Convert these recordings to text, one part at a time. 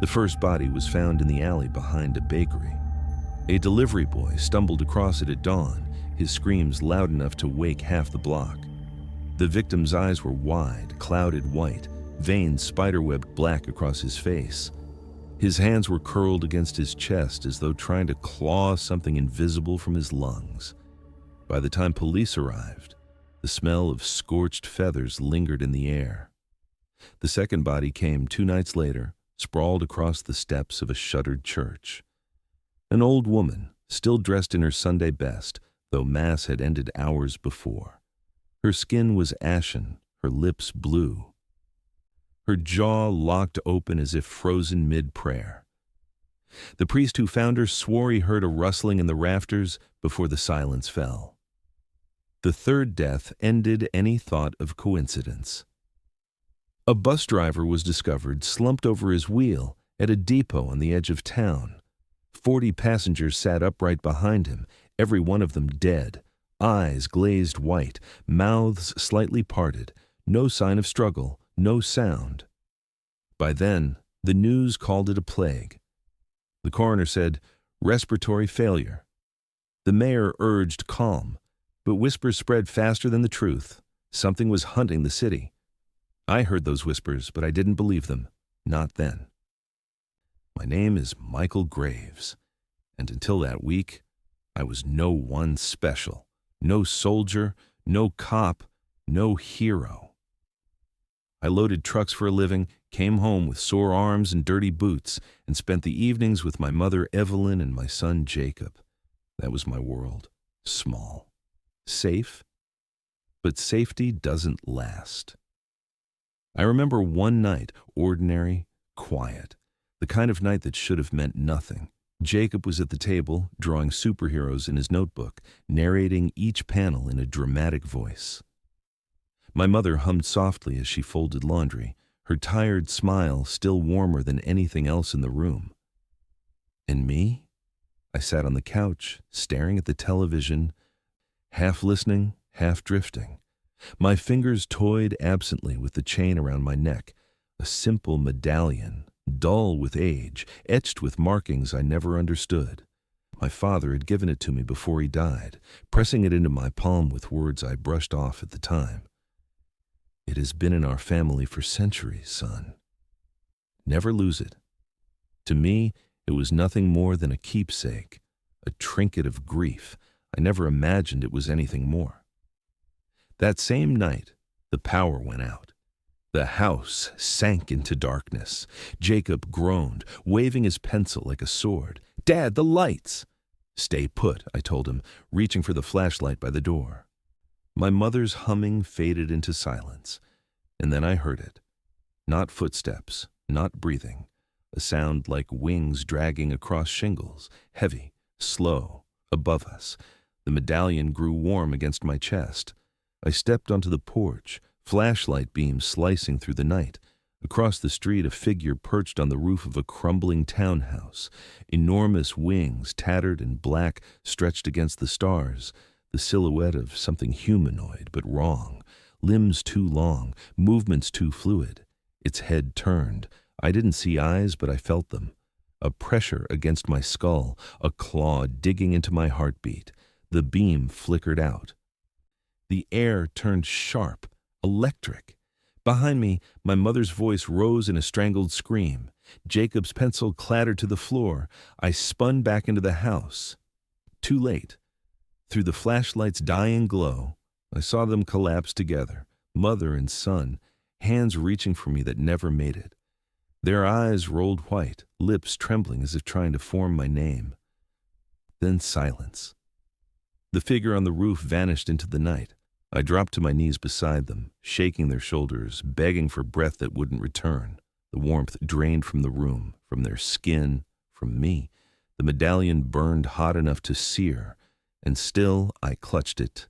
first body was found in the alley behind a bakery. A delivery boy stumbled across it at dawn, his screams loud enough to wake half the block. The victim's eyes were wide, clouded white, veins spiderwebbed black across his face. His hands were curled against his chest as though trying to claw something invisible from his lungs. By the time police arrived, the smell of scorched feathers lingered in the air. The second body came 2 nights later, sprawled across the steps of a shuttered church. An old woman, still dressed in her Sunday best, though Mass had ended hours before. Her skin was ashen, her lips blue. Her jaw locked open as if frozen mid-prayer. The priest who found her swore he heard a rustling in the rafters before the silence fell. The third death ended any thought of coincidence. A bus driver was discovered slumped over his wheel at a depot on the edge of town. 40 passengers sat upright behind him, every one of them dead, eyes glazed white, mouths slightly parted, no sign of struggle, no sound. By then, the news called it a plague. The coroner said, respiratory failure. The mayor urged calm, but whispers spread faster than the truth. Something was hunting the city. I heard those whispers, but I didn't believe them. Not then. My name is Michael Graves, and until that week, I was no one special, no soldier, no cop, no hero. I loaded trucks for a living, came home with sore arms and dirty boots, and spent the evenings with my mother Evelyn and my son Jacob. That was my world. Small. Safe. But safety doesn't last. I remember one night, ordinary, quiet, the kind of night that should have meant nothing. Jacob was at the table, drawing superheroes in his notebook, narrating each panel in a dramatic voice. My mother hummed softly as she folded laundry, her tired smile still warmer than anything else in the room. And me? I sat on the couch, staring at the television, half listening, half drifting. My fingers toyed absently with the chain around my neck, a simple medallion, dull with age, etched with markings I never understood. My father had given it to me before he died, pressing it into my palm with words I brushed off at the time. It has been in our family for centuries, son. Never lose it. To me, it was nothing more than a keepsake, a trinket of grief. I never imagined it was anything more. That same night, the power went out. The house sank into darkness. Jacob groaned, waving his pencil like a sword. "Dad, the lights!" "Stay put," I told him, reaching for the flashlight by the door. My mother's humming faded into silence, and then I heard it. Not footsteps, not breathing, a sound like wings dragging across shingles, heavy, slow, above us. The medallion grew warm against my chest. I stepped onto the porch, flashlight beams slicing through the night. Across the street, a figure perched on the roof of a crumbling townhouse. Enormous wings, tattered and black, stretched against the stars. The silhouette of something humanoid, but wrong. Limbs too long, movements too fluid. Its head turned. I didn't see eyes, but I felt them. A pressure against my skull, a claw digging into my heartbeat. The beam flickered out. The air turned sharp, electric. Behind me, my mother's voice rose in a strangled scream. Jacob's pencil clattered to the floor. I spun back into the house. Too late. Through the flashlight's dying glow, I saw them collapse together, mother and son, hands reaching for me that never made it. Their eyes rolled white, lips trembling as if trying to form my name. Then silence. The figure on the roof vanished into the night. I dropped to my knees beside them, shaking their shoulders, begging for breath that wouldn't return. The warmth drained from the room, from their skin, from me. The medallion burned hot enough to sear, and still I clutched it.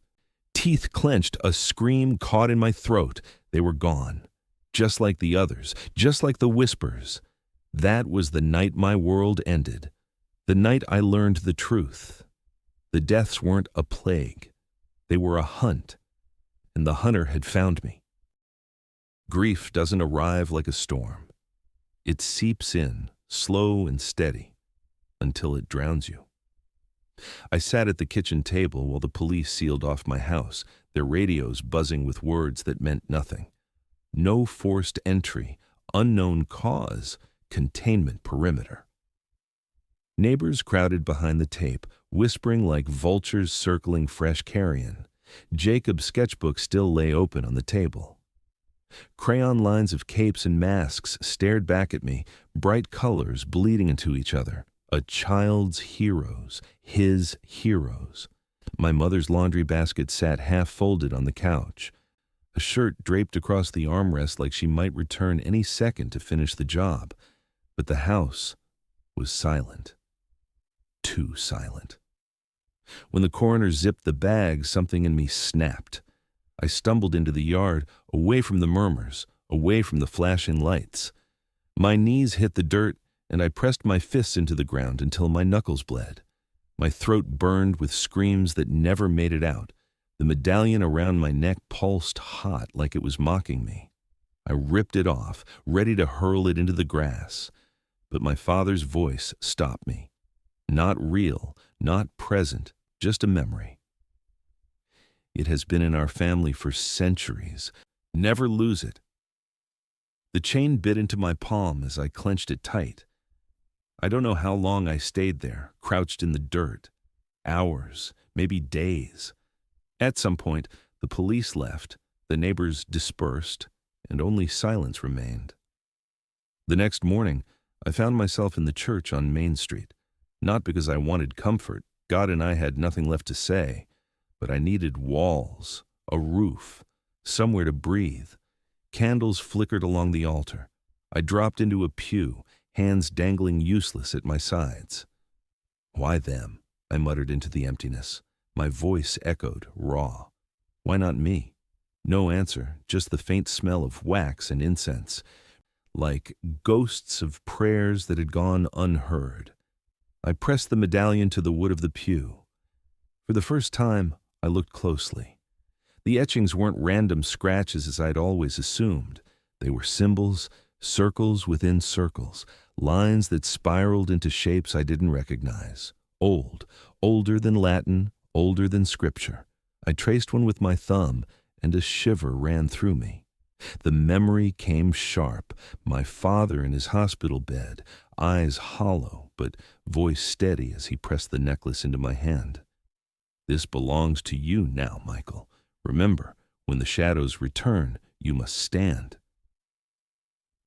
Teeth clenched, a scream caught in my throat. They were gone. Just like the others, just like the whispers. That was the night my world ended. The night I learned the truth. The deaths weren't a plague. They were a hunt, and the hunter had found me. Grief doesn't arrive like a storm. It seeps in, slow and steady, until it drowns you. I sat at the kitchen table while the police sealed off my house, their radios buzzing with words that meant nothing. No forced entry, unknown cause, containment perimeter. Neighbors crowded behind the tape, whispering like vultures circling fresh carrion. Jacob's sketchbook still lay open on the table. Crayon lines of capes and masks stared back at me, bright colors bleeding into each other. A child's heroes, his heroes. My mother's laundry basket sat half-folded on the couch. A shirt draped across the armrest like she might return any second to finish the job. But the house was silent. Too silent. When the coroner zipped the bag, something in me snapped. I stumbled into the yard, away from the murmurs, away from the flashing lights. My knees hit the dirt, and I pressed my fists into the ground until my knuckles bled. My throat burned with screams that never made it out. The medallion around my neck pulsed hot like it was mocking me. I ripped it off, ready to hurl it into the grass. But my father's voice stopped me. Not real, not present, just a memory. It has been in our family for centuries. Never lose it. The chain bit into my palm as I clenched it tight. I don't know how long I stayed there, crouched in the dirt. Hours, maybe days. At some point, the police left, the neighbors dispersed, and only silence remained. The next morning, I found myself in the church on Main Street. Not because I wanted comfort, God and I had nothing left to say, but I needed walls, a roof, somewhere to breathe. Candles flickered along the altar. I dropped into a pew, hands dangling useless at my sides. Why them? I muttered into the emptiness. My voice echoed, raw. Why not me? No answer, just the faint smell of wax and incense, like ghosts of prayers that had gone unheard. I pressed the medallion to the wood of the pew. For the first time, I looked closely. The etchings weren't random scratches as I'd always assumed. They were symbols, circles within circles, lines that spiraled into shapes I didn't recognize. Old, older than Latin, older than Scripture. I traced one with my thumb, and a shiver ran through me. The memory came sharp, my father in his hospital bed, eyes hollow, but voice steady as he pressed the necklace into my hand. This belongs to you now, Michael. Remember, when the shadows return, you must stand.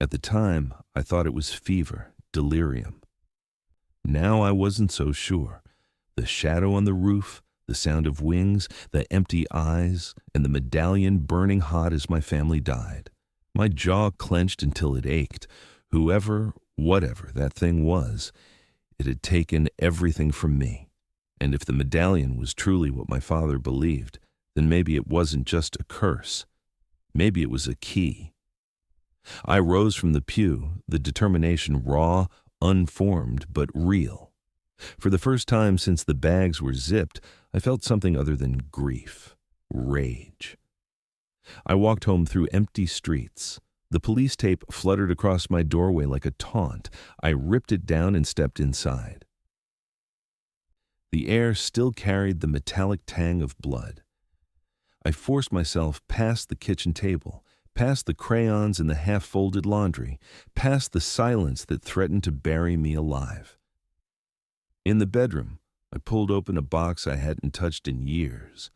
At the time, I thought it was fever, delirium. Now I wasn't so sure. The shadow on the roof, the sound of wings, the empty eyes, and the medallion burning hot as my family died. My jaw clenched until it ached. Whoever, whatever that thing was, it had taken everything from me. And if the medallion was truly what my father believed, then maybe it wasn't just a curse. Maybe it was a key. I rose from the pew, the determination raw, unformed, but real. For the first time since the bags were zipped, I felt something other than grief, rage. I walked home through empty streets. The police tape fluttered across my doorway like a taunt. I ripped it down and stepped inside. The air still carried the metallic tang of blood. I forced myself past the kitchen table, past the crayons and the half-folded laundry, past the silence that threatened to bury me alive. In the bedroom, I pulled open a box I hadn't touched in years.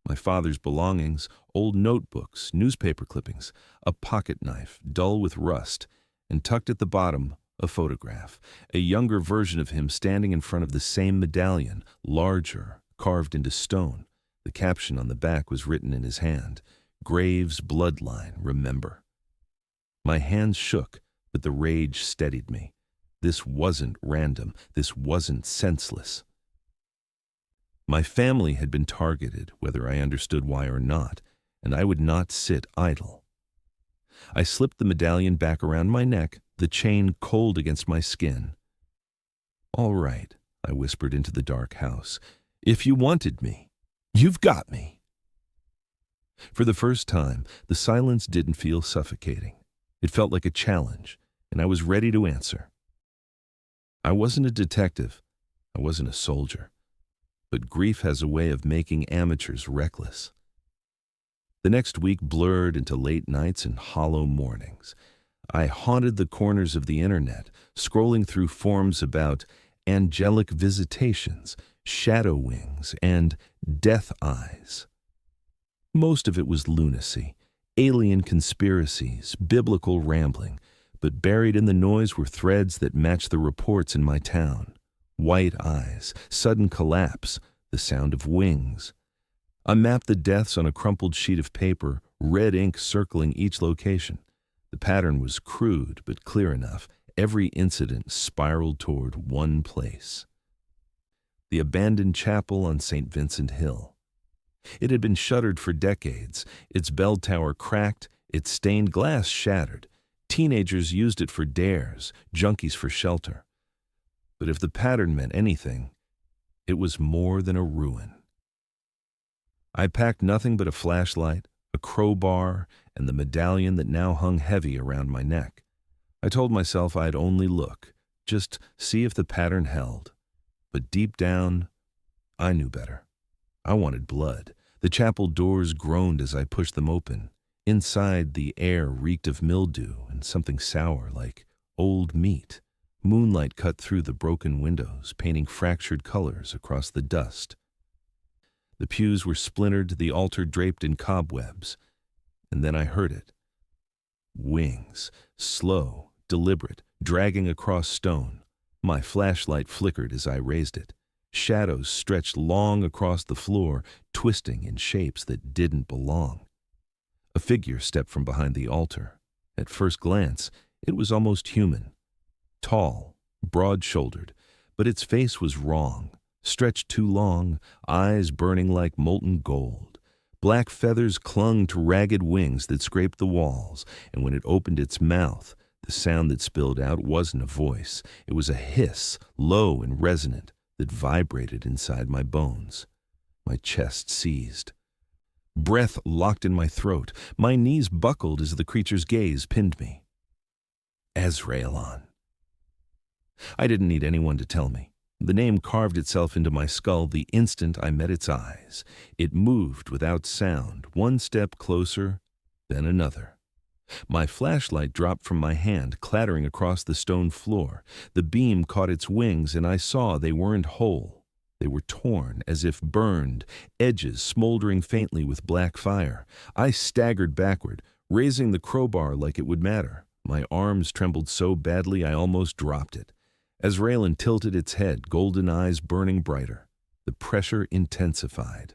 My father's belongings, old notebooks, newspaper clippings, a pocket knife, dull with rust, and tucked at the bottom, a photograph, a younger version of him standing in front of the same medallion, larger, carved into stone. The caption on the back was written in his hand, "Graves bloodline, remember." My hands shook, but the rage steadied me. This wasn't random. This wasn't senseless. My family had been targeted, whether I understood why or not, and I would not sit idle. I slipped the medallion back around my neck, the chain cold against my skin. "All right," I whispered into the dark house. "If you wanted me, you've got me." For the first time, the silence didn't feel suffocating. It felt like a challenge, and I was ready to answer. I wasn't a detective. I wasn't a soldier. But grief has a way of making amateurs reckless. The next week blurred into late nights and hollow mornings. I haunted the corners of the internet, scrolling through forums about angelic visitations, shadow wings, and death eyes. Most of it was lunacy, alien conspiracies, biblical rambling, but buried in the noise were threads that matched the reports in my town. White eyes, sudden collapse, the sound of wings. I mapped the deaths on a crumpled sheet of paper, red ink circling each location. The pattern was crude but clear enough. Every incident spiraled toward one place. The abandoned chapel on St. Vincent Hill. It had been shuttered for decades, its bell tower cracked, its stained glass shattered. Teenagers used it for dares, junkies for shelter. But if the pattern meant anything, it was more than a ruin. I packed nothing but a flashlight, a crowbar, and the medallion that now hung heavy around my neck. I told myself I'd only look, just see if the pattern held. But deep down, I knew better. I wanted blood. The chapel doors groaned as I pushed them open. Inside, the air reeked of mildew and something sour like old meat. Moonlight cut through the broken windows, painting fractured colors across the dust. The pews were splintered, the altar draped in cobwebs. And then I heard it. Wings, slow, deliberate, dragging across stone. My flashlight flickered as I raised it. Shadows stretched long across the floor, twisting in shapes that didn't belong. A figure stepped from behind the altar. At first glance, it was almost human. Tall, broad-shouldered, but its face was wrong, stretched too long, eyes burning like molten gold. Black feathers clung to ragged wings that scraped the walls, and when it opened its mouth, the sound that spilled out wasn't a voice. It was a hiss, low and resonant, that vibrated inside my bones. My chest seized. Breath locked in my throat. My knees buckled as the creature's gaze pinned me. Ezraelon. I didn't need anyone to tell me. The name carved itself into my skull the instant I met its eyes. It moved without sound, one step closer, then another. My flashlight dropped from my hand, clattering across the stone floor. The beam caught its wings, and I saw they weren't whole. They were torn, as if burned, edges smoldering faintly with black fire. I staggered backward, raising the crowbar like it would matter. My arms trembled so badly I almost dropped it. Ezraelon tilted its head, golden eyes burning brighter. The pressure intensified.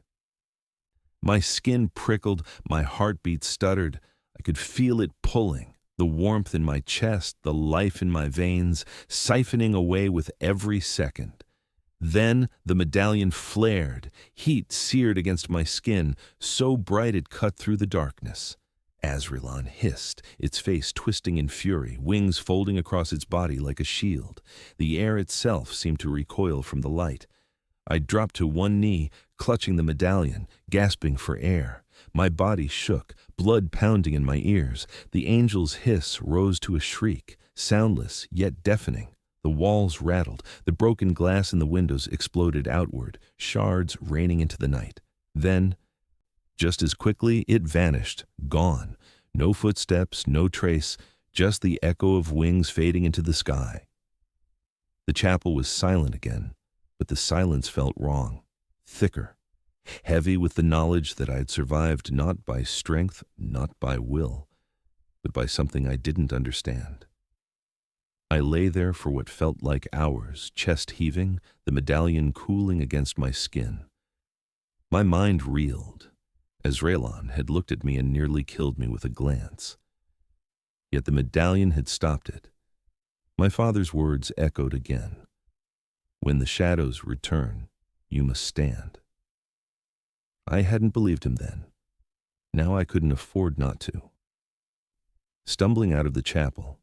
My skin prickled, my heartbeat stuttered. I could feel it pulling, the warmth in my chest, the life in my veins, siphoning away with every second. Then the medallion flared, heat seared against my skin, so bright it cut through the darkness. Ezraelon hissed, its face twisting in fury, wings folding across its body like a shield. The air itself seemed to recoil from the light. I dropped to one knee, clutching the medallion, gasping for air. My body shook, blood pounding in my ears. The angel's hiss rose to a shriek, soundless yet deafening. The walls rattled, the broken glass in the windows exploded outward, shards raining into the night. Then, just as quickly, it vanished, gone. No footsteps, no trace, just the echo of wings fading into the sky. The chapel was silent again, but the silence felt wrong, thicker, heavy with the knowledge that I had survived not by strength, not by will, but by something I didn't understand. I lay there for what felt like hours, chest heaving, the medallion cooling against my skin. My mind reeled. Ezraelon had looked at me and nearly killed me with a glance. Yet the medallion had stopped it. My father's words echoed again. When the shadows return, you must stand. I hadn't believed him then. Now I couldn't afford not to. Stumbling out of the chapel,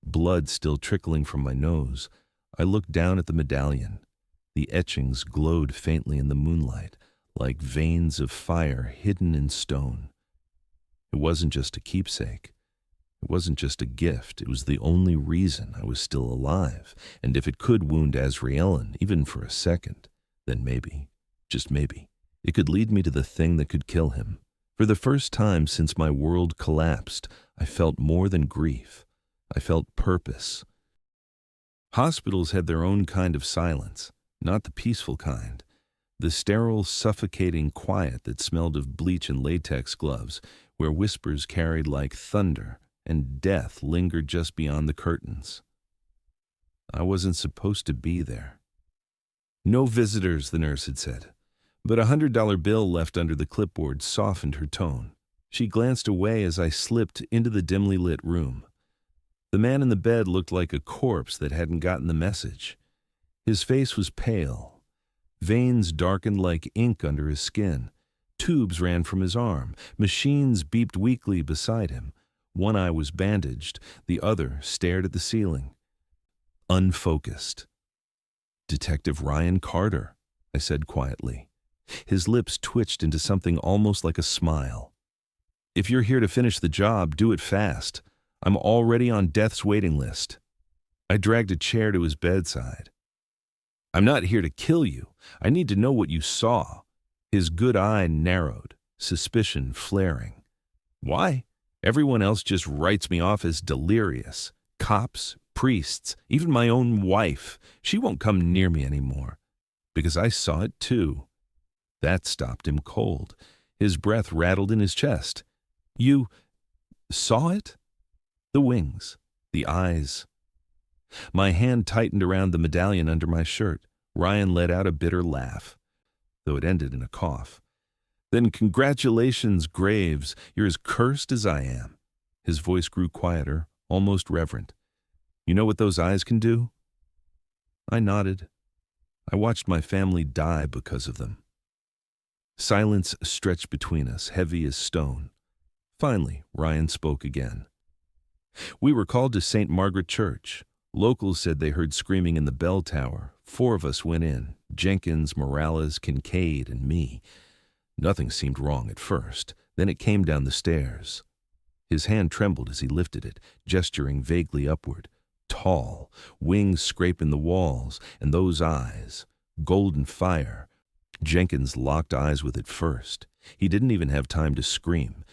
blood still trickling from my nose, I looked down at the medallion. The etchings glowed faintly in the moonlight, like veins of fire hidden in stone. It wasn't just a keepsake. It wasn't just a gift, it was the only reason I was still alive, and if it could wound Azraelin, even for a second, then maybe, just maybe, it could lead me to the thing that could kill him. For the first time since my world collapsed, I felt more than grief. I felt purpose. Hospitals had their own kind of silence, not the peaceful kind. The sterile, suffocating quiet that smelled of bleach and latex gloves, where whispers carried like thunder and death lingered just beyond the curtains. I wasn't supposed to be there. No visitors, the nurse had said, but a $100 bill left under the clipboard softened her tone. She glanced away as I slipped into the dimly lit room. The man in the bed looked like a corpse that hadn't gotten the message. His face was pale. Veins darkened like ink under his skin. Tubes ran from his arm. Machines beeped weakly beside him. One eye was bandaged. The other stared at the ceiling. Unfocused. "Detective Ryan Carter," I said quietly. His lips twitched into something almost like a smile. "If you're here to finish the job, do it fast. I'm already on death's waiting list." I dragged a chair to his bedside. "I'm not here to kill you. I need to know what you saw." His good eye narrowed, suspicion flaring. "Why? Everyone else just writes me off as delirious. Cops, priests, even my own wife. She won't come near me anymore. Because I saw it too." That stopped him cold. His breath rattled in his chest. "You saw it?" The wings, the eyes. My hand tightened around the medallion under my shirt. Ryan let out a bitter laugh, though it ended in a cough. "Then congratulations, Graves. You're as cursed as I am." His voice grew quieter, almost reverent. "You know what those eyes can do?" I nodded. I watched my family die because of them. Silence stretched between us, heavy as stone. Finally, Ryan spoke again. "We were called to St. Margaret Church. Locals said they heard screaming in the bell tower. 4 of us went in, Jenkins, Morales, Kincaid, and me. Nothing seemed wrong at first. Then it came down the stairs." His hand trembled as he lifted it, gesturing vaguely upward. Tall, wings scraping the walls, and those eyes, golden fire. Jenkins locked eyes with it first. He didn't even have time to scream.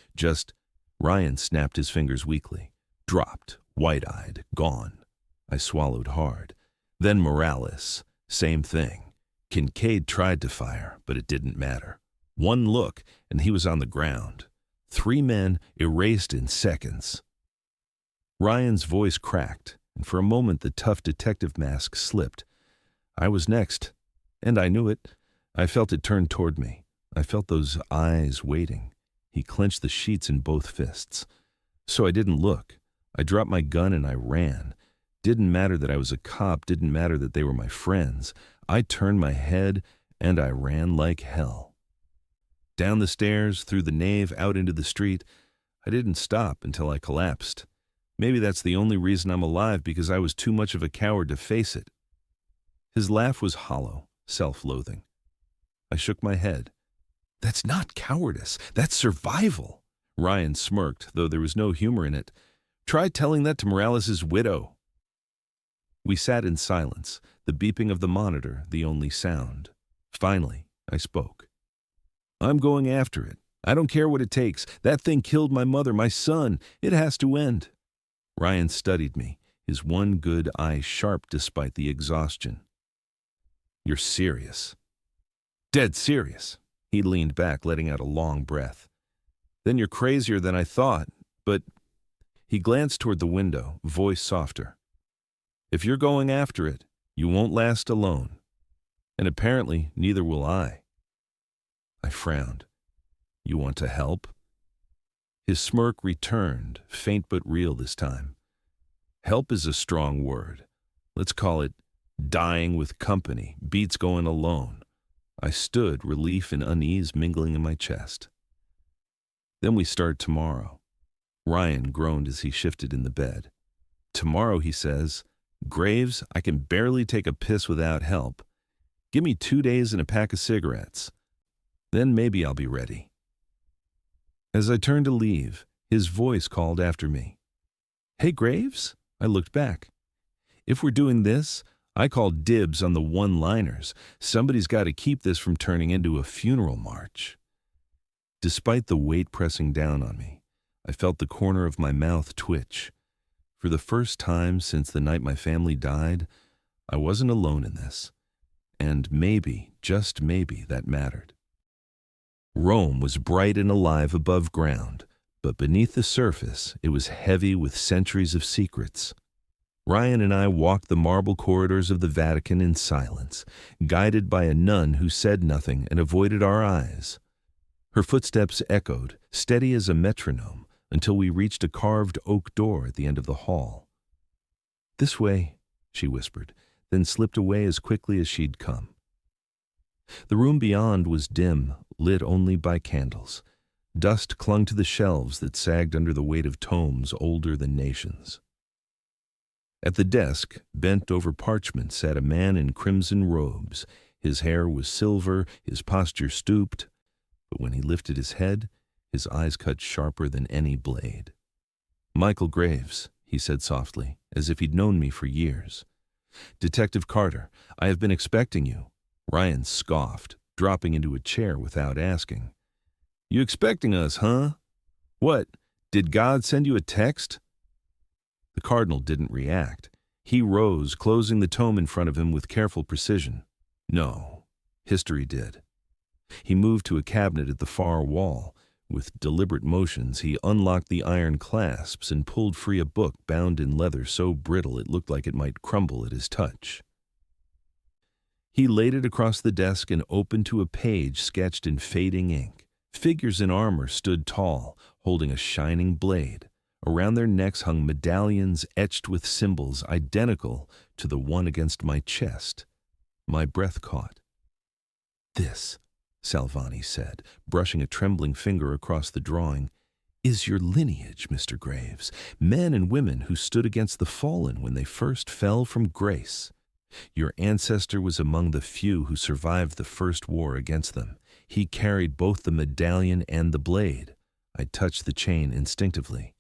Ryan snapped his fingers weakly. Dropped, wide-eyed, gone. I swallowed hard. Then Morales, same thing. Kincaid tried to fire, but it didn't matter. One look, and he was on the ground. 3 men erased in seconds. Ryan's voice cracked, and for a moment the tough detective mask slipped. I was next, and I knew it. I felt it turn toward me. I felt those eyes waiting. He clenched the sheets in both fists. So I didn't look. I dropped my gun and I ran. Didn't matter that I was a cop, didn't matter that they were my friends. I turned my head and I ran like hell. Down the stairs, through the nave, out into the street. I didn't stop until I collapsed. Maybe that's the only reason I'm alive, because I was too much of a coward to face it. His laugh was hollow, self-loathing. I shook my head. "That's not cowardice, that's survival." Ryan smirked, though there was no humor in it. "Try telling that to Morales' widow." We sat in silence, the beeping of the monitor the only sound. Finally, I spoke. "I'm going after it. I don't care what it takes. That thing killed my mother, my son. It has to end." Ryan studied me, his one good eye sharp despite the exhaustion. "You're serious." "Dead serious." He leaned back, letting out a long breath. "Then you're crazier than I thought, but—" He glanced toward the window, voice softer. "If you're going after it, you won't last alone. And apparently, neither will I." I frowned. "You want to help?" His smirk returned, faint but real this time. "Help is a strong word. Let's call it dying with company, beats going alone." I stood, relief and unease mingling in my chest. "Then we start tomorrow." Ryan groaned as he shifted in the bed. "Tomorrow," he says. "Graves, I can barely take a piss without help. Give me 2 days and a pack of cigarettes. Then maybe I'll be ready." As I turned to leave, his voice called after me. Hey, Graves? I looked back. If we're doing this, I call dibs on the one-liners. Somebody's got to keep this from turning into a funeral march. Despite the weight pressing down on me, I felt the corner of my mouth twitch. For the first time since the night my family died, I wasn't alone in this. And maybe, just maybe, that mattered. Rome was bright and alive above ground, but beneath the surface, it was heavy with centuries of secrets. Ryan and I walked the marble corridors of the Vatican in silence, guided by a nun who said nothing and avoided our eyes. Her footsteps echoed, steady as a metronome, until we reached a carved oak door at the end of the hall. "This way," she whispered, then slipped away as quickly as she'd come. The room beyond was dim, lit only by candles. Dust clung to the shelves that sagged under the weight of tomes older than nations. At the desk, bent over parchment, sat a man in crimson robes. His hair was silver, his posture stooped, but when he lifted his head, his eyes cut sharper than any blade. "Michael Graves," he said softly, as if he'd known me for years. "Detective Carter, I have been expecting you." Ryan scoffed, dropping into a chair without asking. "You expecting us, huh? What, did God send you a text?" The cardinal didn't react. He rose, closing the tome in front of him with careful precision. "No, history did." He moved to a cabinet at the far wall. With deliberate motions, he unlocked the iron clasps and pulled free a book bound in leather so brittle it looked like it might crumble at his touch. He laid it across the desk and opened to a page sketched in fading ink. Figures in armor stood tall, holding a shining blade. Around their necks hung medallions etched with symbols identical to the one against my chest. My breath caught. "This," Salvani said, brushing a trembling finger across the drawing, "is your lineage, Mr. Graves. Men and women who stood against the fallen when they first fell from grace. Your ancestor was among the few who survived the first war against them. He carried both the medallion and the blade." I touched the chain instinctively.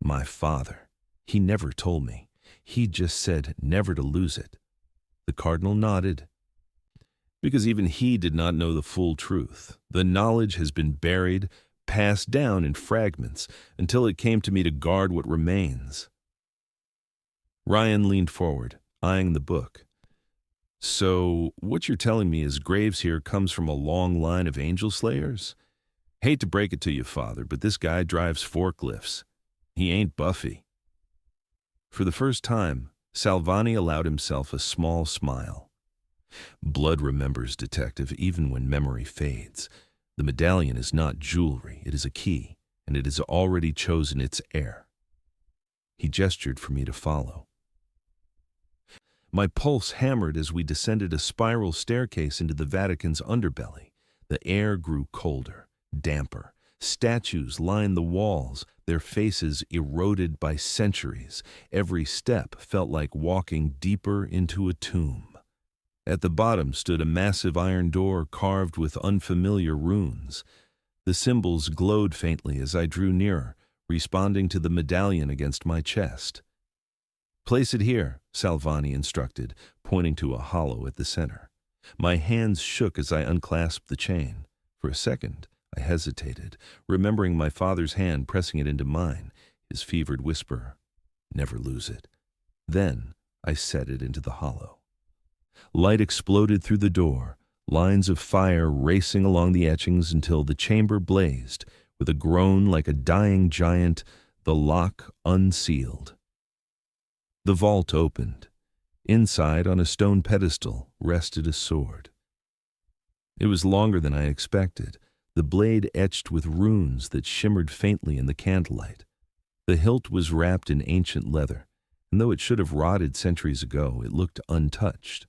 "My father. He never told me. He just said never to lose it." The cardinal nodded. "Because even he did not know the full truth. The knowledge has been buried, passed down in fragments, until it came to me to guard what remains." Ryan leaned forward, eyeing the book. "So, what you're telling me is Graves here comes from a long line of angel slayers? Hate to break it to you, Father, but this guy drives forklifts. He ain't Buffy." For the first time, Salvani allowed himself a small smile. "Blood remembers, Detective, even when memory fades. The medallion is not jewelry, it is a key, and it has already chosen its heir." He gestured for me to follow. My pulse hammered as we descended a spiral staircase into the Vatican's underbelly. The air grew colder, damper. Statues lined the walls, their faces eroded by centuries. Every step felt like walking deeper into a tomb. At the bottom stood a massive iron door carved with unfamiliar runes. The symbols glowed faintly as I drew nearer, responding to the medallion against my chest. "Place it here," Salvani instructed, pointing to a hollow at the center. My hands shook as I unclasped the chain. For a second, I hesitated, remembering my father's hand pressing it into mine, his fevered whisper, "Never lose it." Then I set it into the hollow. Light exploded through the door, lines of fire racing along the etchings until the chamber blazed. With a groan like a dying giant, the lock unsealed. The vault opened. Inside, on a stone pedestal, rested a sword. It was longer than I expected, the blade etched with runes that shimmered faintly in the candlelight. The hilt was wrapped in ancient leather, and though it should have rotted centuries ago, it looked untouched.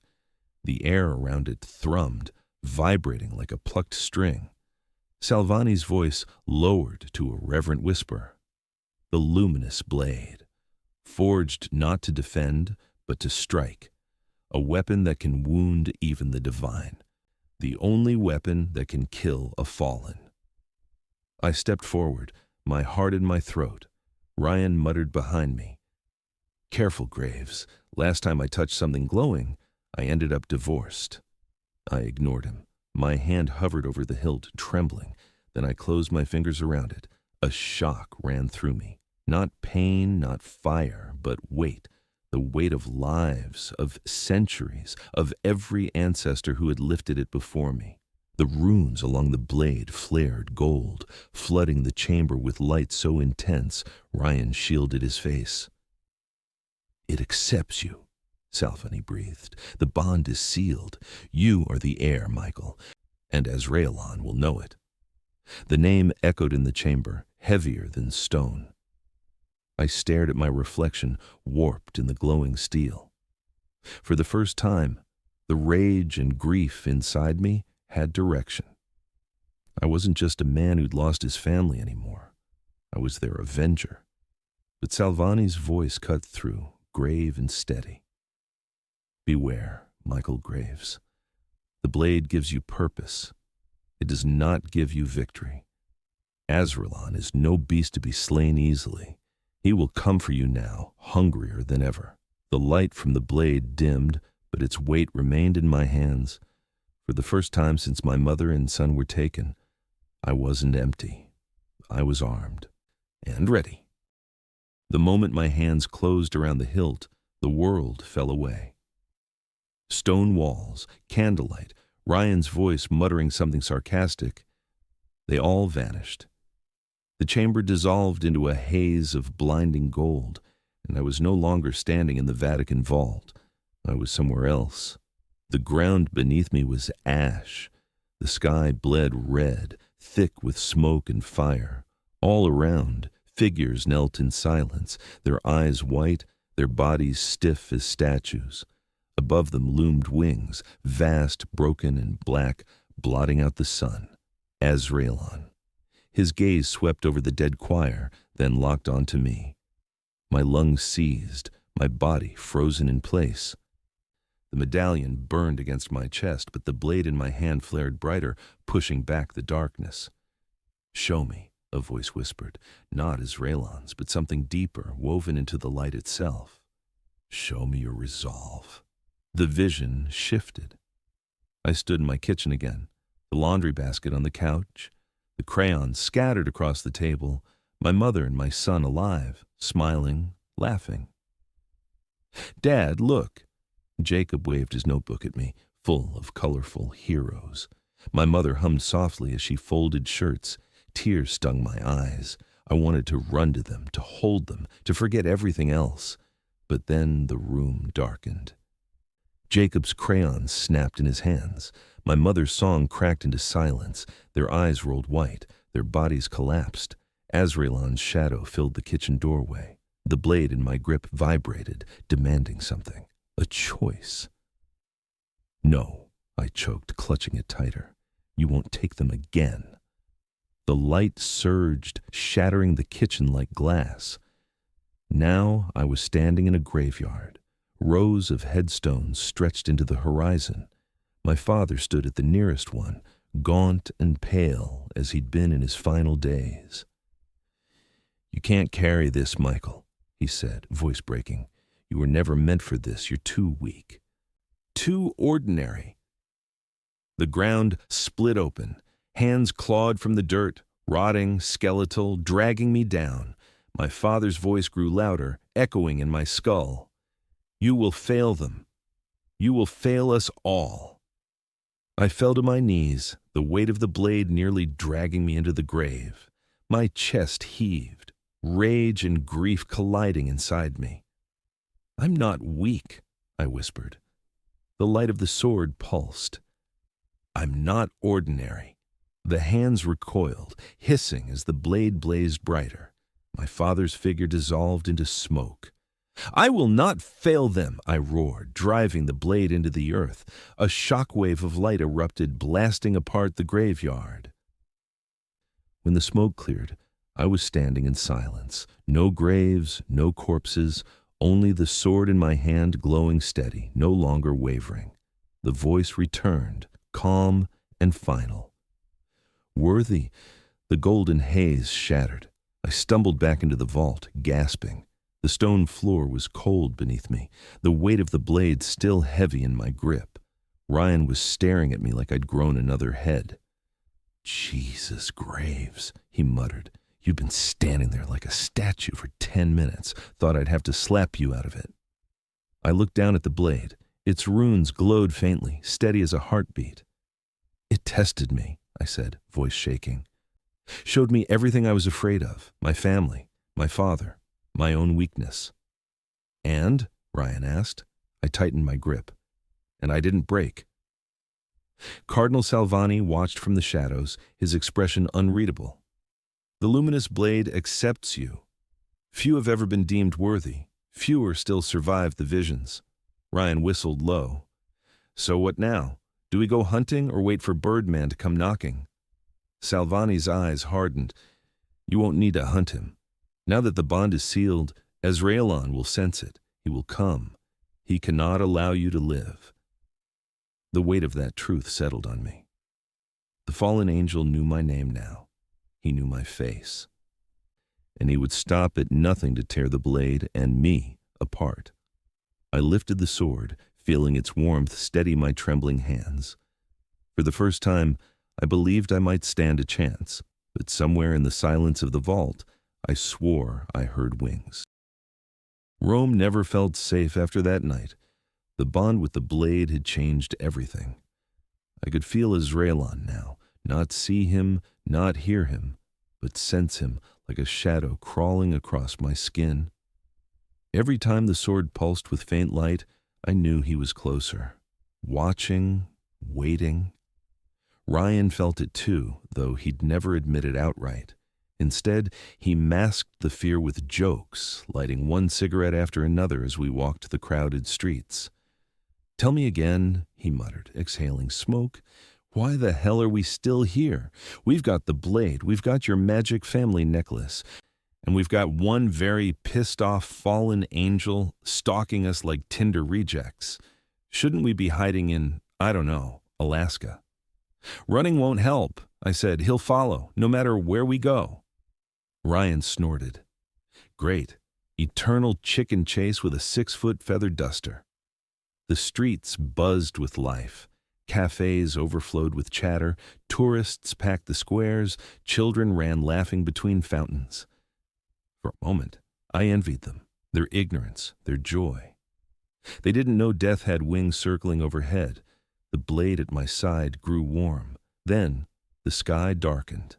The air around it thrummed, vibrating like a plucked string. Salvani's voice lowered to a reverent whisper. The luminous blade, forged not to defend, but to strike. A weapon that can wound even the divine. The only weapon that can kill a fallen. I stepped forward, my heart in my throat. Ryan muttered behind me. "Careful, Graves. Last time I touched something glowing, I ended up divorced." I ignored him. My hand hovered over the hilt, trembling. Then I closed my fingers around it. A shock ran through me. Not pain, not fire, but weight. The weight of lives, of centuries, of every ancestor who had lifted it before me. The runes along the blade flared gold, flooding the chamber with light so intense, Ryan shielded his face. "It accepts you," Salvani breathed. "The bond is sealed. You are the heir, Michael, and Azraelon will know it." The name echoed in the chamber, heavier than stone. I stared at my reflection, warped in the glowing steel. For the first time, the rage and grief inside me had direction. I wasn't just a man who'd lost his family anymore. I was their avenger. But Salvani's voice cut through, grave and steady. "Beware, Michael Graves. The blade gives you purpose. It does not give you victory. Azraelon is no beast to be slain easily. He will come for you now, hungrier than ever." The light from the blade dimmed, but its weight remained in my hands. For the first time since my mother and son were taken, I wasn't empty. I was armed and ready. The moment my hands closed around the hilt, the world fell away. Stone walls, candlelight, Ryan's voice muttering something sarcastic, they all vanished. The chamber dissolved into a haze of blinding gold, and I was no longer standing in the Vatican vault. I was somewhere else. The ground beneath me was ash. The sky bled red, thick with smoke and fire. All around, figures knelt in silence, their eyes white, their bodies stiff as statues. Above them loomed wings, vast, broken, and black, blotting out the sun. Azraelon. His gaze swept over the dead choir, then locked onto me. My lungs seized, my body frozen in place. The medallion burned against my chest, but the blade in my hand flared brighter, pushing back the darkness. "Show me," a voice whispered, not Azraelon's, but something deeper, woven into the light itself. "Show me your resolve." The vision shifted. I stood in my kitchen again, the laundry basket on the couch, the crayons scattered across the table, my mother and my son alive, smiling, laughing. "Dad, look." Jacob waved his notebook at me, full of colorful heroes. My mother hummed softly as she folded shirts. Tears stung my eyes. I wanted to run to them, to hold them, to forget everything else. But then the room darkened. Jacob's crayons snapped in his hands. My mother's song cracked into silence. Their eyes rolled white. Their bodies collapsed. Azraelon's shadow filled the kitchen doorway. The blade in my grip vibrated, demanding something. A choice. "No," I choked, clutching it tighter. "You won't take them again." The light surged, shattering the kitchen like glass. Now I was standing in a graveyard. Rows of headstones stretched into the horizon. My father stood at the nearest one, gaunt and pale as he'd been in his final days. "You can't carry this, Michael," he said, voice breaking. "You were never meant for this. You're too weak. Too ordinary." The ground split open. Hands clawed from the dirt, rotting, skeletal, dragging me down. My father's voice grew louder, echoing in my skull. "You will fail them. You will fail us all." I fell to my knees, the weight of the blade nearly dragging me into the grave. My chest heaved, rage and grief colliding inside me. "I'm not weak," I whispered. The light of the sword pulsed. "I'm not ordinary." The hands recoiled, hissing as the blade blazed brighter. My father's figure dissolved into smoke. "I will not fail them," I roared, driving the blade into the earth. A shockwave of light erupted, blasting apart the graveyard. When the smoke cleared, I was standing in silence. No graves, no corpses, only the sword in my hand glowing steady, no longer wavering. The voice returned, calm and final. "Worthy," the golden haze shattered. I stumbled back into the vault, gasping. The stone floor was cold beneath me, the weight of the blade still heavy in my grip. Ryan was staring at me like I'd grown another head. "Jesus, Graves," he muttered. "You've been standing there like a statue for 10 minutes. Thought I'd have to slap you out of it." I looked down at the blade. Its runes glowed faintly, steady as a heartbeat. "It tested me," I said, voice shaking. "Showed me everything I was afraid of, my family, my father, my own weakness." "And?" Ryan asked. I tightened my grip. "And I didn't break." Cardinal Salvani watched from the shadows, his expression unreadable. "The luminous blade accepts you. Few have ever been deemed worthy. Fewer still survive the visions." Ryan whistled low. "So what now? Do we go hunting or wait for Birdman to come knocking?" Salvani's eyes hardened. "You won't need to hunt him. Now that the bond is sealed, Azraelon will sense it. He will come. He cannot allow you to live." The weight of that truth settled on me. The fallen angel knew my name now. He knew my face. And he would stop at nothing to tear the blade and me apart. I lifted the sword, feeling its warmth steady my trembling hands. For the first time, I believed I might stand a chance, but somewhere in the silence of the vault, I swore I heard wings. Rome never felt safe after that night. The bond with the blade had changed everything. I could feel Azraelon now, not see him, not hear him, but sense him like a shadow crawling across my skin. Every time the sword pulsed with faint light, I knew he was closer, watching, waiting. Ryan felt it too, though he'd never admit it outright. Instead, he masked the fear with jokes, lighting one cigarette after another as we walked the crowded streets. "Tell me again," he muttered, exhaling smoke. "Why the hell are we still here? We've got the blade, we've got your magic family necklace, and we've got one very pissed-off fallen angel stalking us like Tinder rejects. Shouldn't we be hiding in, I don't know, Alaska?" "Running won't help," I said. "He'll follow, no matter where we go." Ryan snorted. "Great. Eternal chicken chase with a 6-foot feather duster." The streets buzzed with life. Cafes overflowed with chatter. Tourists packed the squares. Children ran laughing between fountains. For a moment, I envied them, their ignorance, their joy. They didn't know death had wings circling overhead. The blade at my side grew warm. Then the sky darkened.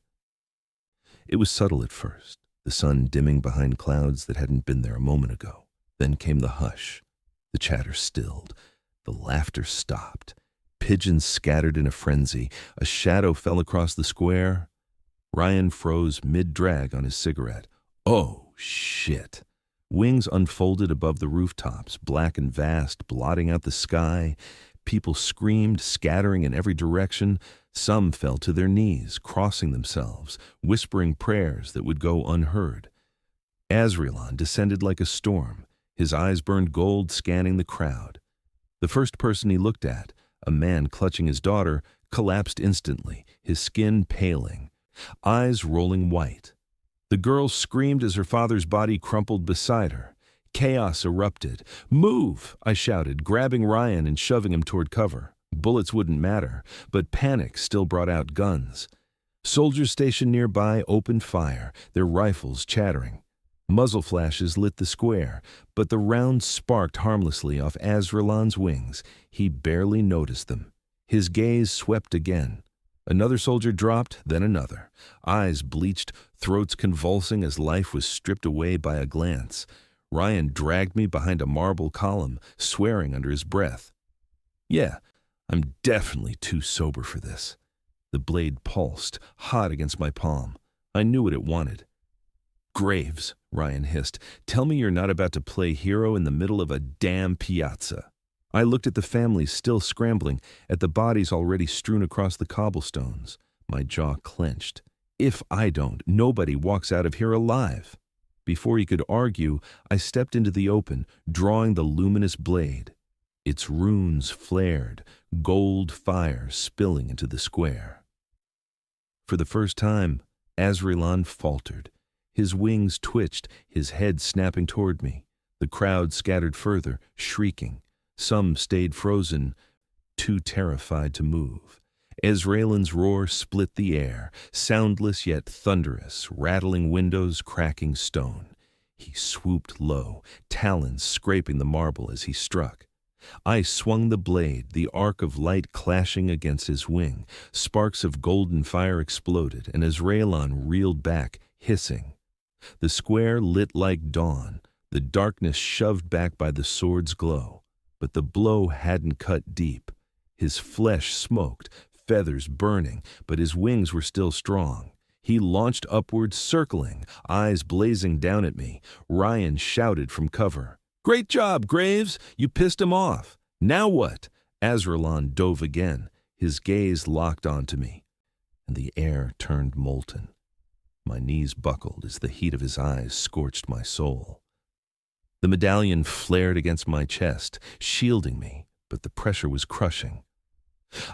It was subtle at first, the sun dimming behind clouds that hadn't been there a moment ago. Then came the hush. The chatter stilled. The laughter stopped. Pigeons scattered in a frenzy. A shadow fell across the square. Ryan froze mid-drag on his cigarette. Oh, shit. Wings unfolded above the rooftops, black and vast, blotting out the sky. People screamed, scattering in every direction. Some fell to their knees, crossing themselves, whispering prayers that would go unheard. Azraelon descended like a storm. His eyes burned gold, scanning the crowd. The first person he looked at, a man clutching his daughter, collapsed instantly, his skin paling, eyes rolling white. The girl screamed as her father's body crumpled beside her. Chaos erupted. "Move!" I shouted, grabbing Ryan and shoving him toward cover. Bullets wouldn't matter, but panic still brought out guns. Soldiers stationed nearby opened fire, their rifles chattering. Muzzle flashes lit the square, but the rounds sparked harmlessly off Azraelon's wings. He barely noticed them. His gaze swept again. Another soldier dropped, then another. Eyes bleached, throats convulsing as life was stripped away by a glance. Ryan dragged me behind a marble column, swearing under his breath. "Yeah, I'm definitely too sober for this." The blade pulsed, hot against my palm. I knew what it wanted. "Graves," Ryan hissed, "tell me you're not about to play hero in the middle of a damn piazza." I looked at the families still scrambling, at the bodies already strewn across the cobblestones. My jaw clenched. If I don't, nobody walks out of here alive. Before he could argue, I stepped into the open, drawing the luminous blade. Its runes flared, gold fire spilling into the square. For the first time, Azraelon faltered. His wings twitched, his head snapping toward me. The crowd scattered further, shrieking. Some stayed frozen, too terrified to move. Ezraelan's roar split the air, soundless yet thunderous, rattling windows, cracking stone. He swooped low, talons scraping the marble as he struck. I swung the blade, the arc of light clashing against his wing. Sparks of golden fire exploded, and Ezraelan reeled back, hissing. The square lit like dawn, the darkness shoved back by the sword's glow. But the blow hadn't cut deep. His flesh smoked, feathers burning, but his wings were still strong. He launched upward, circling, eyes blazing down at me. Ryan shouted from cover, "Great job, Graves! You pissed him off. Now what?" Ezraelan dove again, his gaze locked onto me, and the air turned molten. My knees buckled as the heat of his eyes scorched my soul. The medallion flared against my chest, shielding me, but the pressure was crushing.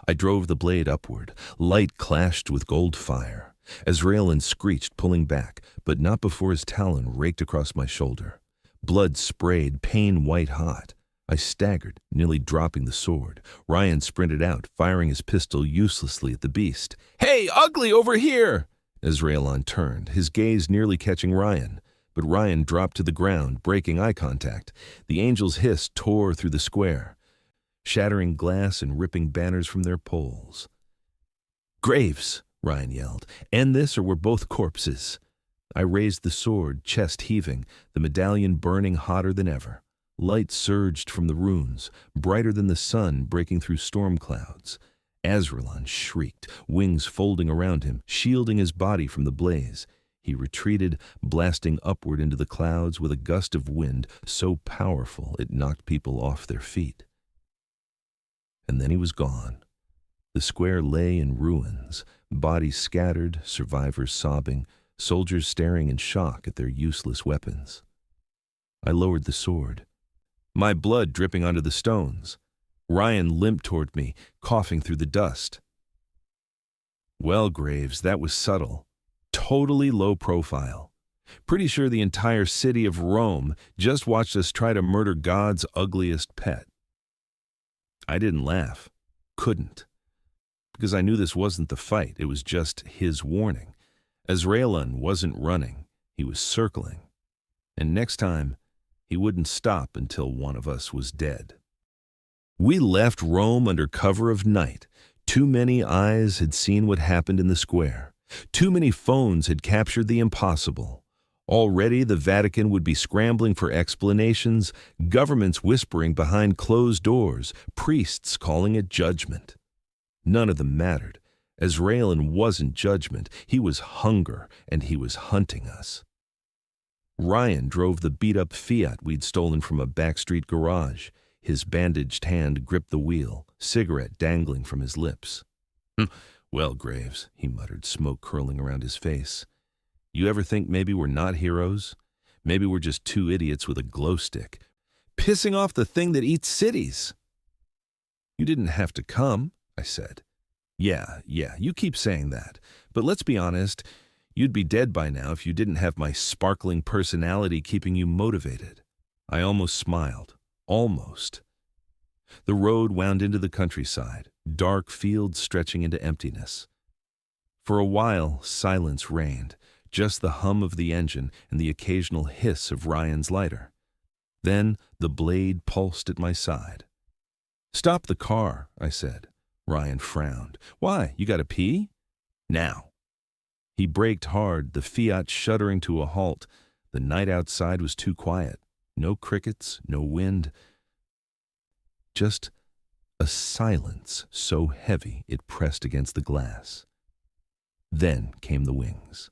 I drove the blade upward. Light clashed with gold fire. Ezraelan screeched, pulling back, but not before his talon raked across my shoulder. Blood sprayed, pain white-hot. I staggered, nearly dropping the sword. Ryan sprinted out, firing his pistol uselessly at the beast. "Hey, ugly, over here!" Ezraelan turned, his gaze nearly catching Ryan. But Ryan dropped to the ground, breaking eye contact. The angel's hiss tore through the square, shattering glass and ripping banners from their poles. "Graves!" Ryan yelled. "End this or we're both corpses." I raised the sword, chest heaving, the medallion burning hotter than ever. Light surged from the runes, brighter than the sun breaking through storm clouds. Ezraelan shrieked, wings folding around him, shielding his body from the blaze. He retreated, blasting upward into the clouds with a gust of wind so powerful it knocked people off their feet. And then he was gone. The square lay in ruins, bodies scattered, survivors sobbing, soldiers staring in shock at their useless weapons. I lowered the sword, my blood dripping onto the stones. Ryan limped toward me, coughing through the dust. "Well, Graves, that was subtle. Totally low profile. Pretty sure the entire city of Rome just watched us try to murder God's ugliest pet." I didn't laugh. Couldn't. Because I knew this wasn't the fight, it was just his warning. Ezraelan wasn't running, he was circling. And next time, he wouldn't stop until one of us was dead. We left Rome under cover of night. Too many eyes had seen what happened in the square. Too many phones had captured the impossible. Already the Vatican would be scrambling for explanations, governments whispering behind closed doors, priests calling it judgment. None of them mattered. Ezraelan wasn't judgment, he was hunger, and he was hunting us. Ryan drove the beat-up Fiat we'd stolen from a backstreet garage. His bandaged hand gripped the wheel, cigarette dangling from his lips. "Well, Graves," he muttered, smoke curling around his face. "You ever think maybe we're not heroes? Maybe we're just two idiots with a glow stick, pissing off the thing that eats cities?" "You didn't have to come," I said. Yeah, you keep saying that. But let's be honest, you'd be dead by now if you didn't have my sparkling personality keeping you motivated." I almost smiled. Almost. The road wound into the countryside, dark fields stretching into emptiness. For a while, silence reigned, just the hum of the engine and the occasional hiss of Ryan's lighter. Then the blade pulsed at my side. "Stop the car," I said. Ryan frowned. "Why, you gotta pee?" "Now." He braked hard, the Fiat shuddering to a halt. The night outside was too quiet. No crickets, no wind. Just a silence so heavy it pressed against the glass. Then came the wings.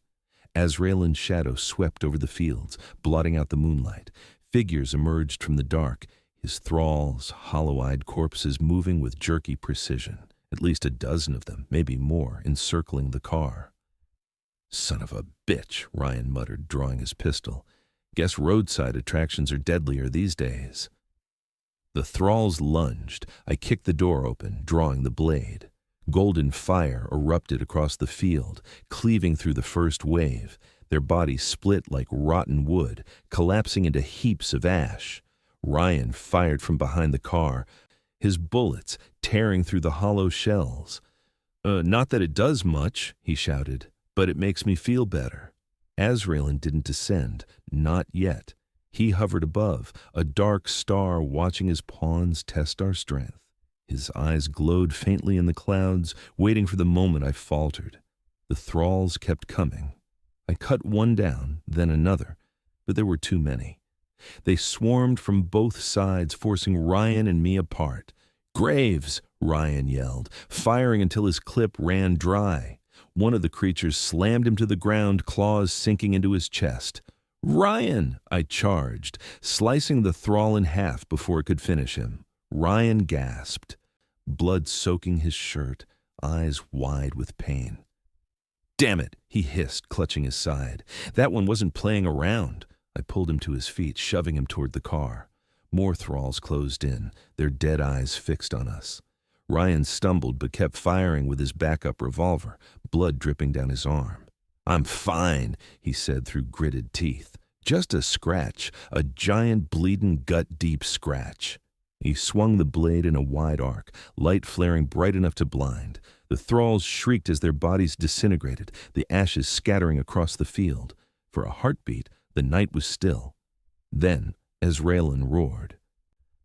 Ezraelan's shadow swept over the fields, blotting out the moonlight. Figures emerged from the dark, his thralls, hollow-eyed corpses moving with jerky precision. At least a dozen of them, maybe more, encircling the car. "Son of a bitch," Ryan muttered, drawing his pistol. "Guess roadside attractions are deadlier these days." The thralls lunged. I kicked the door open, drawing the blade. Golden fire erupted across the field, cleaving through the first wave. their bodies split like rotten wood, collapsing into heaps of ash. Ryan fired from behind the car, his bullets tearing through the hollow shells. Not that it does much," he shouted, "but it makes me feel better." Azraelin didn't descend, not yet. He hovered above, a dark star watching his pawns test our strength. His eyes glowed faintly in the clouds, waiting for the moment I faltered. The thralls kept coming. I cut one down, then another, but there were too many. They swarmed from both sides, forcing Ryan and me apart. "Graves!" Ryan yelled, firing until his clip ran dry. One of the creatures slammed him to the ground, claws sinking into his chest. "Ryan!" I charged, slicing the thrall in half before it could finish him. Ryan gasped, blood soaking his shirt, eyes wide with pain. "Damn it!" he hissed, clutching his side. "That one wasn't playing around." I pulled him to his feet, shoving him toward the car. More thralls closed in, their dead eyes fixed on us. Ryan stumbled but kept firing with his backup revolver, blood dripping down his arm. "I'm fine," he said through gritted teeth. "Just a scratch, a giant bleeding gut-deep scratch." He swung the blade in a wide arc, light flaring bright enough to blind. The thralls shrieked as their bodies disintegrated, the ashes scattering across the field. For a heartbeat, the night was still. Then Azraelin roared.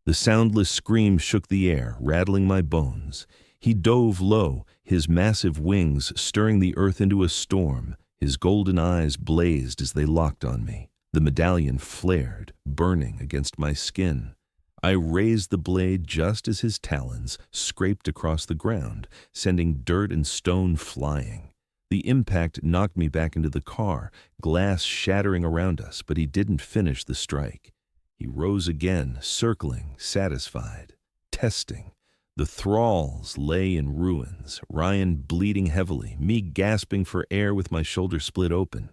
The soundless scream shook the air, rattling my bones. He dove low, his massive wings stirring the earth into a storm. His golden eyes blazed as they locked on me. The medallion flared, burning against my skin. I raised the blade just as his talons scraped across the ground, sending dirt and stone flying. The impact knocked me back into the car, glass shattering around us, but he didn't finish the strike. He rose again, circling, satisfied, testing. The thralls lay in ruins, Ryan bleeding heavily, me gasping for air with my shoulder split open.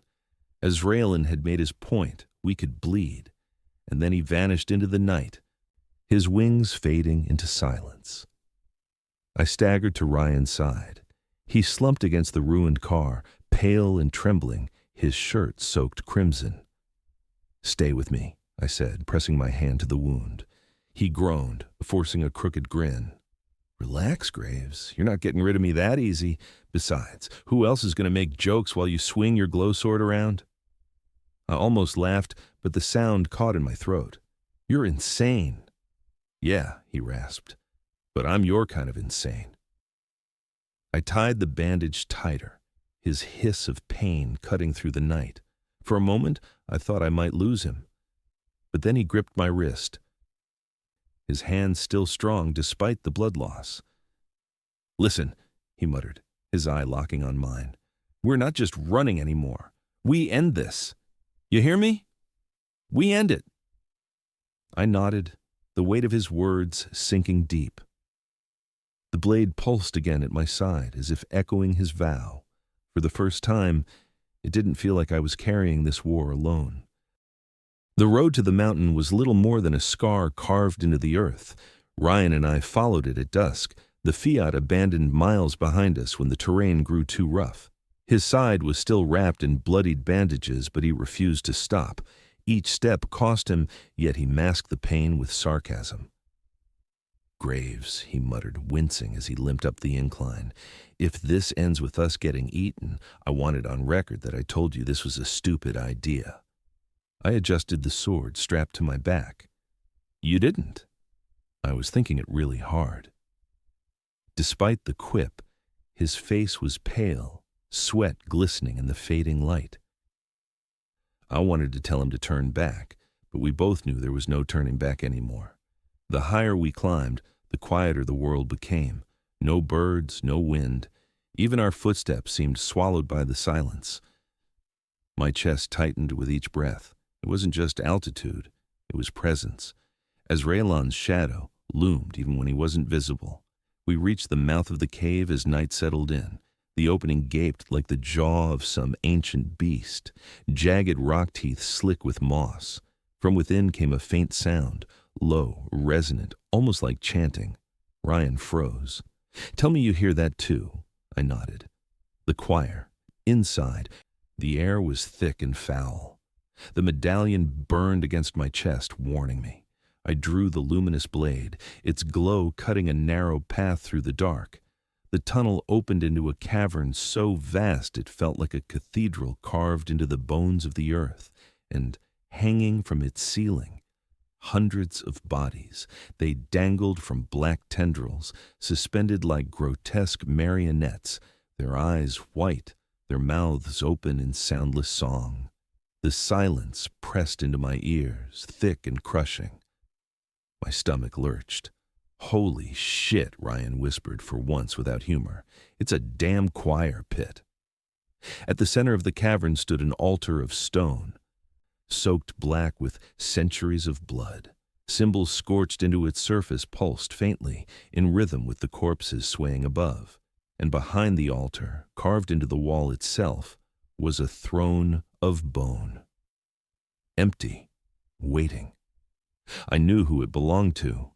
Azraelin had made his point, we could bleed. And then he vanished into the night, his wings fading into silence. I staggered to Ryan's side. He slumped against the ruined car, pale and trembling, his shirt soaked crimson. "Stay with me," I said, pressing my hand to the wound. He groaned, forcing a crooked grin. "Relax, Graves. You're not getting rid of me that easy. Besides, who else is going to make jokes while you swing your glow sword around?" I almost laughed, but the sound caught in my throat. "You're insane." "Yeah," he rasped, "but I'm your kind of insane." I tied the bandage tighter, his hiss of pain cutting through the night. For a moment, I thought I might lose him. But then he gripped my wrist, his hand still strong despite the blood loss. "Listen," he muttered, his eye locking on mine. "We're not just running anymore. We end this. You hear me? We end it." I nodded, the weight of his words sinking deep. The blade pulsed again at my side, as if echoing his vow. For the first time, it didn't feel like I was carrying this war alone. The road to the mountain was little more than a scar carved into the earth. Ryan and I followed it at dusk, the Fiat abandoned miles behind us when the terrain grew too rough. His side was still wrapped in bloodied bandages, but he refused to stop. Each step cost him, yet he masked the pain with sarcasm. "Graves," he muttered, wincing as he limped up the incline. "If this ends with us getting eaten, I want it on record that I told you this was a stupid idea." I adjusted the sword strapped to my back. "You didn't." I was thinking it really hard. Despite the quip, his face was pale, sweat glistening in the fading light. I wanted to tell him to turn back, but we both knew there was no turning back anymore. The higher we climbed, the quieter the world became. No birds, no wind. Even our footsteps seemed swallowed by the silence. My chest tightened with each breath. It wasn't just altitude, it was presence. Azraelin's shadow loomed even when he wasn't visible. We reached the mouth of the cave as night settled in. The opening gaped like the jaw of some ancient beast, jagged rock teeth slick with moss. From within came a faint sound, low, resonant, almost like chanting. Ryan froze. "Tell me you hear that too." I nodded. The choir, inside, The air was thick and foul. The medallion burned against my chest, warning me. I drew the luminous blade, its glow cutting a narrow path through the dark. The tunnel opened into a cavern so vast it felt like a cathedral carved into the bones of the earth, and hanging from its ceiling, hundreds of bodies. They dangled from black tendrils, suspended like grotesque marionettes, their eyes white, their mouths open in soundless song. The silence pressed into my ears, thick and crushing. My stomach lurched. "Holy shit," Ryan whispered for once without humor. "It's a damn choir pit." At the center of the cavern stood an altar of stone, soaked black with centuries of blood. Symbols scorched into its surface pulsed faintly, in rhythm with the corpses swaying above. And behind the altar, carved into the wall itself, was a throne of bone. Empty, waiting. I knew who it belonged to.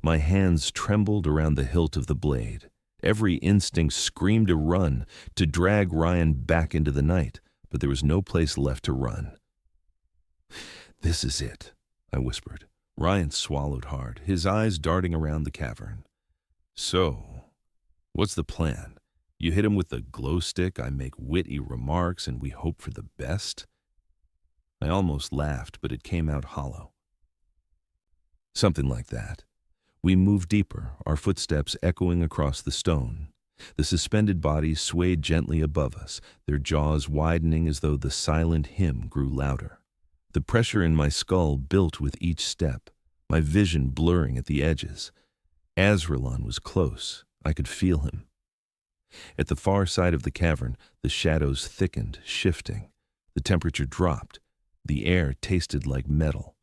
My hands trembled around the hilt of the blade. Every instinct screamed to run, to drag Ryan back into the night, but there was no place left to run. "This is it," I whispered. Ryan swallowed hard, his eyes darting around the cavern. "So, what's the plan? You hit him with the glow stick, I make witty remarks, and we hope for the best?" I almost laughed, but it came out hollow. "Something like that." We moved deeper, our footsteps echoing across the stone. The suspended bodies swayed gently above us, their jaws widening as though the silent hymn grew louder. The pressure in my skull built with each step, my vision blurring at the edges. Azraelon was close. I could feel him. At the far side of the cavern, the shadows thickened, shifting. The temperature dropped. The air tasted like metal.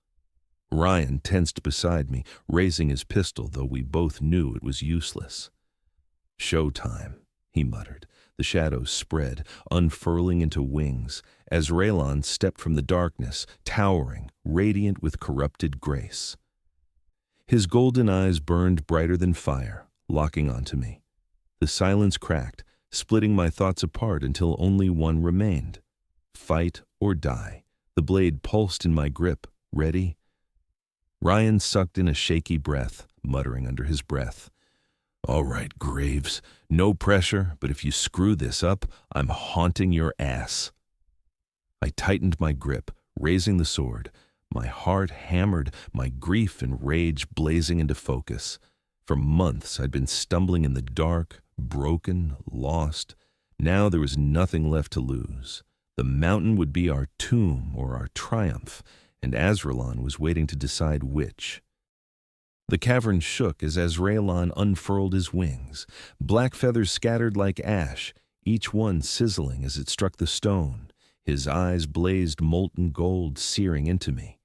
Ryan tensed beside me, raising his pistol, though we both knew it was useless. "Showtime," he muttered. The shadows spread, unfurling into wings. Azraelon stepped from the darkness, towering, radiant with corrupted grace. His golden eyes burned brighter than fire, locking onto me. The silence cracked, splitting my thoughts apart until only one remained. Fight or die. The blade pulsed in my grip, ready. Ryan sucked in a shaky breath, muttering under his breath. "All right, Graves, no pressure, but if you screw this up, I'm haunting your ass." I tightened my grip, raising the sword. My heart hammered, my grief and rage blazing into focus. For months I'd been stumbling in the dark, broken, lost. Now there was nothing left to lose. The mountain would be our tomb or our triumph, and Azraelon was waiting to decide which. The cavern shook as Azraelon unfurled his wings. Black feathers scattered like ash, each one sizzling as it struck the stone. His eyes blazed molten gold, searing into me.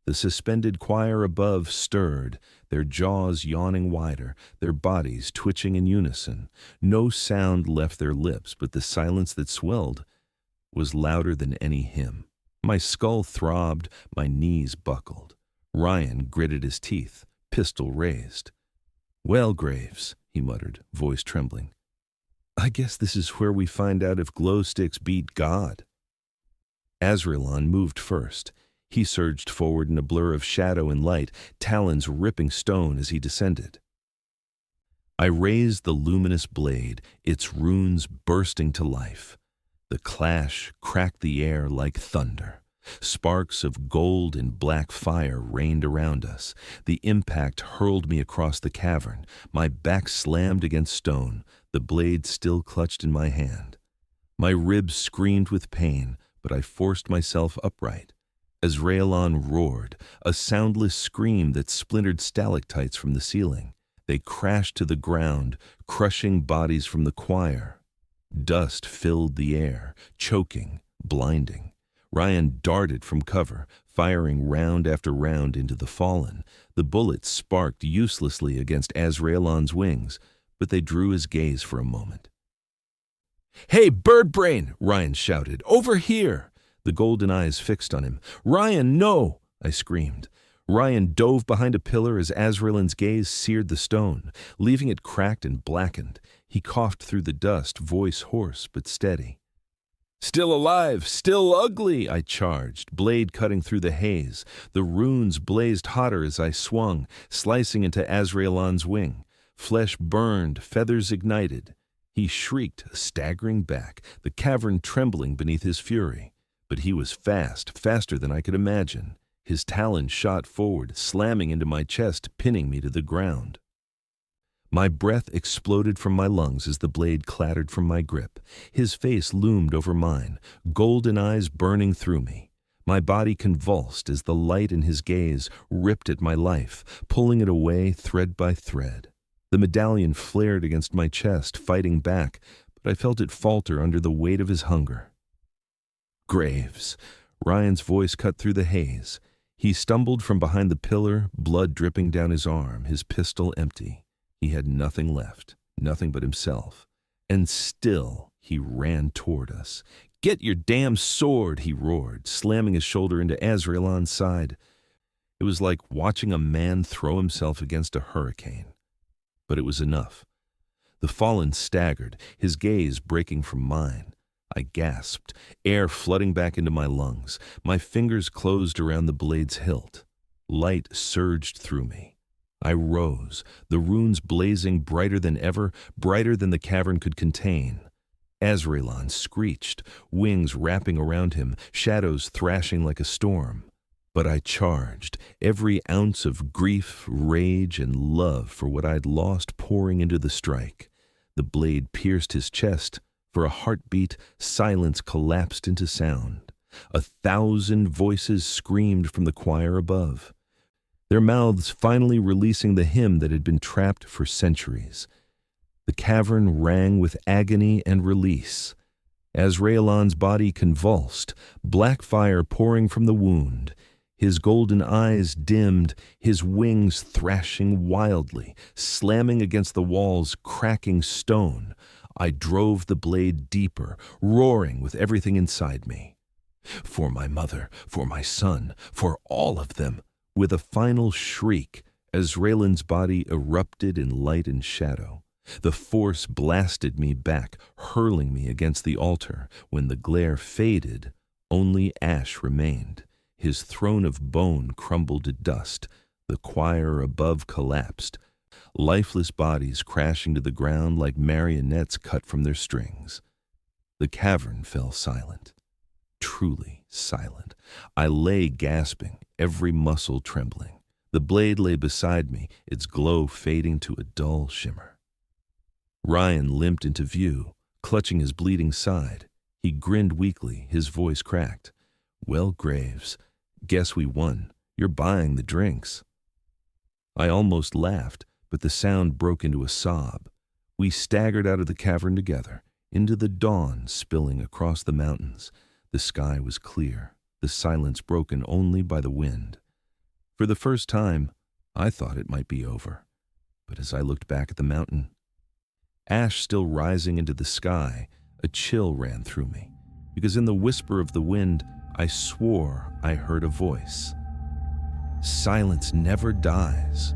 The suspended choir above stirred, their jaws yawning wider, their bodies twitching in unison. No sound left their lips, but the silence that swelled was louder than any hymn. My skull throbbed, my knees buckled. Ryan gritted his teeth, pistol raised. "Well, Graves," he muttered, voice trembling, "I guess this is where we find out if glow sticks beat God." Azraelon moved first. He surged forward in a blur of shadow and light, talons ripping stone as he descended. I raised the luminous blade, its runes bursting to life. The clash cracked the air like thunder. Sparks of gold and black fire rained around us. The impact hurled me across the cavern. My back slammed against stone, the blade still clutched in my hand. My ribs screamed with pain, but I forced myself upright. Azraelon roared, a soundless scream that splintered stalactites from the ceiling. They crashed to the ground, crushing bodies from the choir. Dust filled the air, choking, blinding. Ryan darted from cover, firing round after round into the fallen. The bullets sparked uselessly against Azraelon's wings, but they drew his gaze for a moment. "Hey, Birdbrain!" Ryan shouted. "Over here!" The golden eyes fixed on him. "Ryan, no!" I screamed. Ryan dove behind a pillar as Azraelon's gaze seared the stone, leaving it cracked and blackened. He coughed through the dust, voice hoarse but steady. Still alive, still ugly, I charged, blade cutting through the haze. The runes blazed hotter as I swung, slicing into Azraelon's wing. Flesh burned, feathers ignited. He shrieked, staggering back, the cavern trembling beneath his fury. But he was fast, faster than I could imagine. His talons shot forward, slamming into my chest, pinning me to the ground. My breath exploded from my lungs as the blade clattered from my grip. His face loomed over mine, golden eyes burning through me. My body convulsed as the light in his gaze ripped at my life, pulling it away thread by thread. The medallion flared against my chest, fighting back, but I felt it falter under the weight of his hunger. Graves. Ryan's voice cut through the haze. He stumbled from behind the pillar, blood dripping down his arm, his pistol empty. He had nothing left, nothing but himself. And still he ran toward us. "Get your damn sword," he roared, slamming his shoulder into Azraelon's side. It was like watching a man throw himself against a hurricane. But it was enough. The fallen staggered, his gaze breaking from mine. I gasped, air flooding back into my lungs. My fingers closed around the blade's hilt. Light surged through me. I rose, the runes blazing brighter than ever, brighter than the cavern could contain. Azraelon screeched, wings wrapping around him, shadows thrashing like a storm. But I charged, every ounce of grief, rage, and love for what I'd lost pouring into the strike. The blade pierced his chest. For a heartbeat, silence collapsed into sound. 1,000 voices screamed from the choir above, their mouths finally releasing the hymn that had been trapped for centuries. The cavern rang with agony and release. Azraelon's body convulsed, black fire pouring from the wound. His golden eyes dimmed, his wings thrashing wildly, slamming against the walls, cracking stone. I drove the blade deeper, roaring with everything inside me. For my mother, for my son, for all of them. With a final shriek, Azraelon's body erupted in light and shadow. The force blasted me back, hurling me against the altar. When the glare faded, only ash remained. His throne of bone crumbled to dust. The choir above collapsed, lifeless bodies crashing to the ground like marionettes cut from their strings. The cavern fell silent, truly silent. I lay gasping, every muscle trembling. The blade lay beside me, its glow fading to a dull shimmer. Ryan limped into view, clutching his bleeding side. He grinned weakly, his voice cracked. "Well, Graves, guess we won. You're buying the drinks." I almost laughed, but the sound broke into a sob. We staggered out of the cavern together, into the dawn spilling across the mountains. The sky was clear, the silence broken only by the wind. For the first time, I thought it might be over. But as I looked back at the mountain, ash still rising into the sky, a chill ran through me, because in the whisper of the wind, I swore I heard a voice. "Silence never dies."